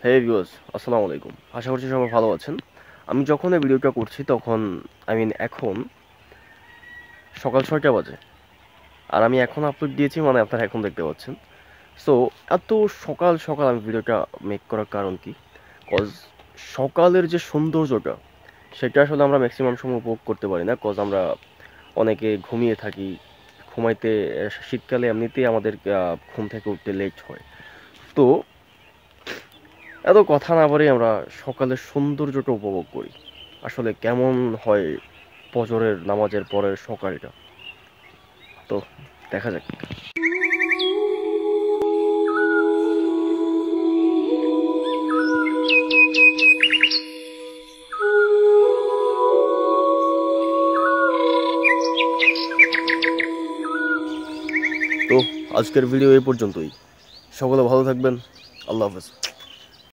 হে viewers, আসসালামু আলাইকুম। আশা করছি সবাই ভালো আছেন। আমি যখন এই ভিডিওটা করছি তখন এখন সকাল ৬টা বাজে। আর আমি এখন আপলোড দিয়েছি মানে আপনারা এখন দেখতে পাচ্ছেন। সো এত সকাল সকাল আমি ভিডিওটা মেক করার কারণ কি? কজ সকালের যে সৌন্দর্যটা সেটা আসলে আমরা ম্যাক্সিমাম সময় উপভোগ করতে পারি না। কজ আমরা অনেকে ঘুমিয়ে থাকি। ঘুমাইতে শীতকালে এমনিতেই আমাদের ঘুম থেকে উঠতে লেট হয়। তো এত কথা না বাড়িয়ে আমরা সকালের সৌন্দর্যটা উপভোগ করি। আসলে কেমন হয় ফজরের নামাজের পরের সকালটা, তো দেখা যাক। তো আজকের ভিডিও এই পর্যন্তই। সকলে ভালো থাকবেন। আল্লাহ হাফেজ।